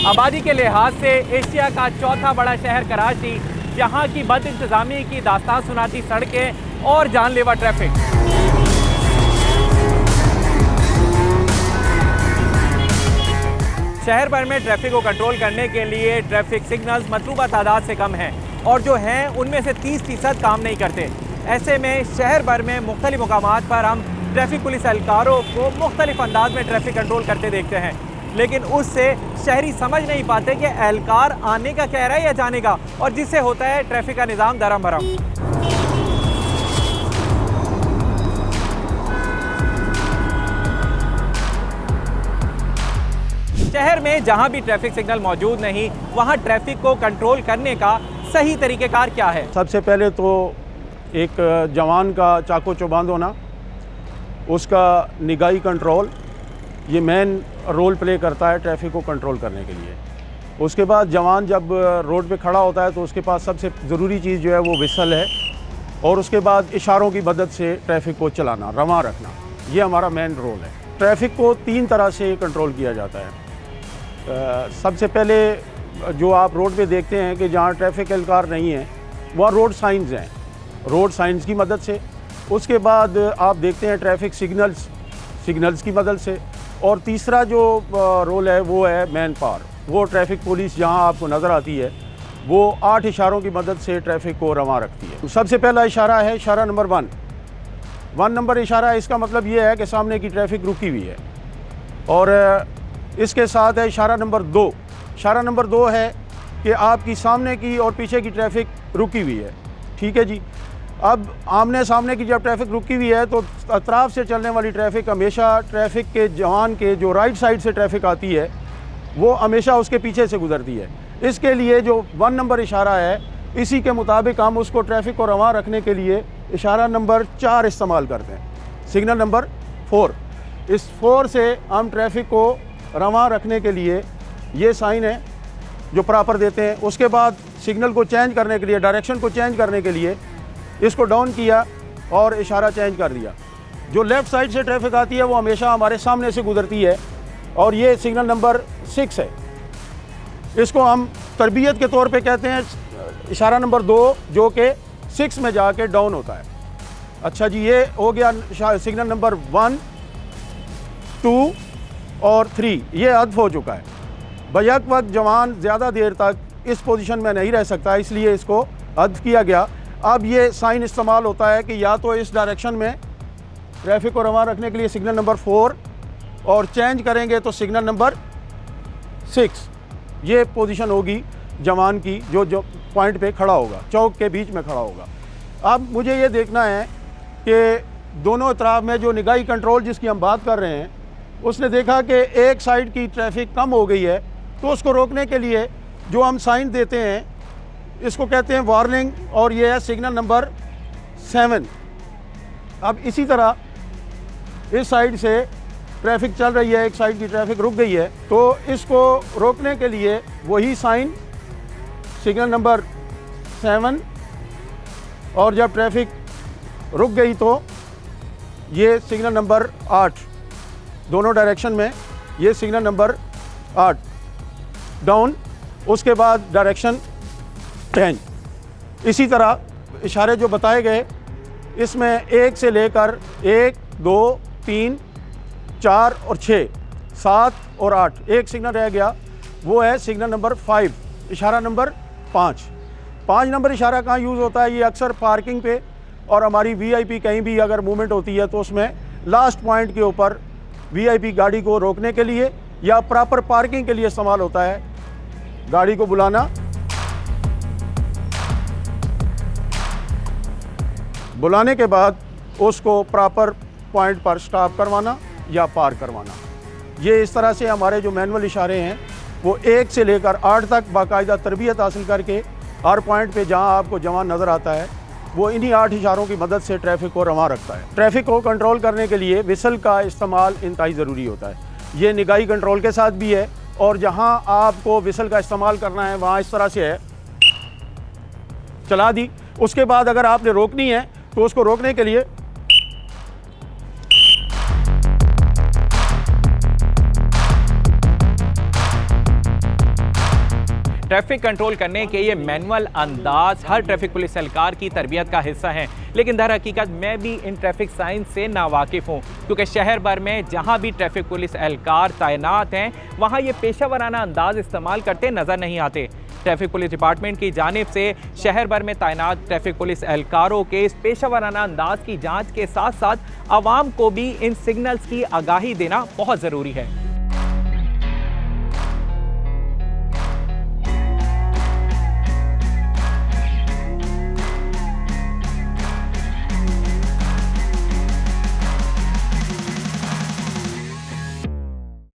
आबादी के लिहाज से एशिया का चौथा बड़ा शहर कराची, जहां की बद इंतजामी की दास्तान सुनाती सड़कें और जानलेवा ट्रैफिक। शहर भर में ट्रैफिक को कंट्रोल करने के लिए ट्रैफिक सिग्नल्स मतलूबा तादाद से कम हैं और जो हैं उनमें से 30% काम नहीं करते। ऐसे में शहर भर में मुख्तलिफ मुकामात पर हम ट्रैफिक पुलिस एहलकारों को मुख्तलिफ अंदाज में ट्रैफिक कंट्रोल करते देखते हैं, लेकिन उससे शहरी समझ नहीं पाते कि एहलकार आने का कह रहा है या जाने का, और जिससे होता है ट्रैफिक का निज़ाम दरम भरम। शहर में जहां भी ट्रैफिक सिग्नल मौजूद नहीं, वहां ट्रैफिक को कंट्रोल करने का सही तरीक़ेकार क्या है? सबसे पहले तो एक जवान का चाको चौबंद होना, उसका निगाही कंट्रोल, ये मेन रोल प्ले करता है ट्रैफिक को कंट्रोल करने के लिए। उसके बाद जवान जब रोड पे खड़ा होता है तो उसके पास सबसे ज़रूरी चीज़ जो है वो विसल है, और उसके बाद इशारों की मदद से ट्रैफिक को चलाना, रवां रखना, ये हमारा मेन रोल है। ट्रैफिक को 3 तरह से कंट्रोल किया जाता है। सबसे पहले जो आप रोड पे देखते हैं कि जहाँ ट्रैफिक एहलकार नहीं है वहाँ रोड साइंस हैं, रोड साइंस की मदद से। उसके बाद आप देखते हैं ट्रैफिक सिग्नल्स की मदद से। और तीसरा जो रोल है वो है मैन पावर, वो ट्रैफिक पुलिस जहाँ आपको नज़र आती है वो 8 इशारों की मदद से ट्रैफिक को रवां रखती है। सबसे पहला इशारा है इशारा नंबर 1 नंबर इशारा है। इसका मतलब ये है कि सामने की ट्रैफिक रुकी हुई है। और इसके साथ है इशारा नंबर 2। इशारा नंबर 2 है कि आपकी सामने की और पीछे की ट्रैफिक रुकी हुई है। ठीक है जी। अब आमने सामने की जब ट्रैफिक रुकी हुई है तो अतराफ से चलने वाली ट्रैफिक हमेशा ट्रैफिक के जवान के जो राइट साइड से ट्रैफिक आती है वो हमेशा उसके पीछे से गुजरती है। इसके लिए जो 1 नंबर इशारा है, इसी के मुताबिक हम उसको ट्रैफिक को रवां रखने के लिए इशारा नंबर 4 इस्तेमाल करते हैं, सिग्नल नंबर 4। इस 4 से हम ट्रैफिक को रवां रखने के लिए ये साइन है जो प्रॉपर देते हैं। उसके बाद सिग्नल को चेंज करने के लिए, डायरेक्शन को चेंज करने के लिए इसको डाउन किया और इशारा चेंज कर दिया। जो लेफ़्ट साइड से ट्रैफिक आती है वो हमेशा हमारे सामने से गुजरती है, और ये सिग्नल नंबर 6 है। इसको हम तरबियत के तौर पे कहते हैं इशारा नंबर 2, जो कि 6 में जाके डाउन होता है। अच्छा जी, ये हो गया सिग्नल नंबर 1, 2 और 3, ये अदफ हो चुका है। बैक वक्त जवान ज़्यादा देर तक इस पोजीशन में नहीं रह सकता, इसलिए इसको अदफ किया गया। अब ये साइन इस्तेमाल होता है कि या तो इस डायरेक्शन में ट्रैफिक को रवां रखने के लिए सिग्नल नंबर 4, और चेंज करेंगे तो सिग्नल नंबर 6। ये पोजीशन होगी जवान की जो पॉइंट पे खड़ा होगा, चौक के बीच में खड़ा होगा। अब मुझे ये देखना है कि दोनों तरफ में जो निगाही कंट्रोल जिसकी हम बात कर रहे हैं, उसने देखा कि एक साइड की ट्रैफिक कम हो गई है, तो उसको रोकने के लिए जो हम साइन देते हैं इसको कहते हैं वार्निंग, और ये है सिग्नल नंबर 7। अब इसी तरह इस साइड से ट्रैफिक चल रही है, एक साइड की ट्रैफिक रुक गई है, तो इसको रोकने के लिए वही साइन सिग्नल नंबर 7, और जब ट्रैफिक रुक गई तो ये सिग्नल नंबर 8, दोनों डायरेक्शन में ये सिग्नल नंबर 8 डाउन। उसके बाद डायरेक्शन चेंज। इसी तरह इशारे जो बताए गए, इसमें 1 से लेकर 1, 2, 3, 4 और 6, 7 और 8, एक सिग्नल रह गया, वो है सिग्नल नंबर 5, इशारा नंबर 5। 5 नंबर इशारा कहाँ यूज़ होता है? ये अक्सर पार्किंग पे और हमारी VIP कहीं भी अगर मूवमेंट होती है तो उसमें लास्ट पॉइंट के ऊपर VIP गाड़ी को रोकने के लिए या प्रॉपर पार्किंग के लिए इस्तेमाल होता है। गाड़ी को बुलाना, बुलाने के बाद उसको प्रॉपर पॉइंट पर स्टॉप करवाना या पार करवाना। ये इस तरह से हमारे जो मैनुअल इशारे हैं वो 1 से लेकर 8 तक बाकायदा तरबियत हासिल करके हर पॉइंट पे जहां आपको जवान नज़र आता है वो इन्हीं 8 इशारों की मदद से ट्रैफिक को रवां रखता है। ट्रैफिक को कंट्रोल करने के लिए विसल का इस्तेमाल इंतहाई ज़रूरी होता है। ये निगाही कंट्रोल के साथ भी है, और जहां आपको विसल का इस्तेमाल करना है वहाँ इस तरह से है, चला दी। उसके बाद अगर आपने रोकनी है तो उसको रोकने के लिए ट्रैफिक कंट्रोल करने के ये मैनुअल अंदाज हर ट्रैफिक पुलिस एहलकार की तरबियत का हिस्सा हैं, लेकिन दर हकीकत मैं भी इन ट्रैफिक साइंस से नावाकिफ़ हूँ, क्योंकि शहर भर में जहाँ भी ट्रैफिक पुलिस एहलकार तैनात हैं वहाँ ये पेशा वराना अंदाज इस्तेमाल करते नज़र नहीं आते। ट्रैफिक पुलिस डिपार्टमेंट की जानिब से शहर भर में तैनात ट्रैफिक पुलिस एहलकारों के इस पेशा वराना अंदाज की जाँच के साथ साथ आवाम को भी इन सिग्नल्स की आगाही देना बहुत ज़रूरी है।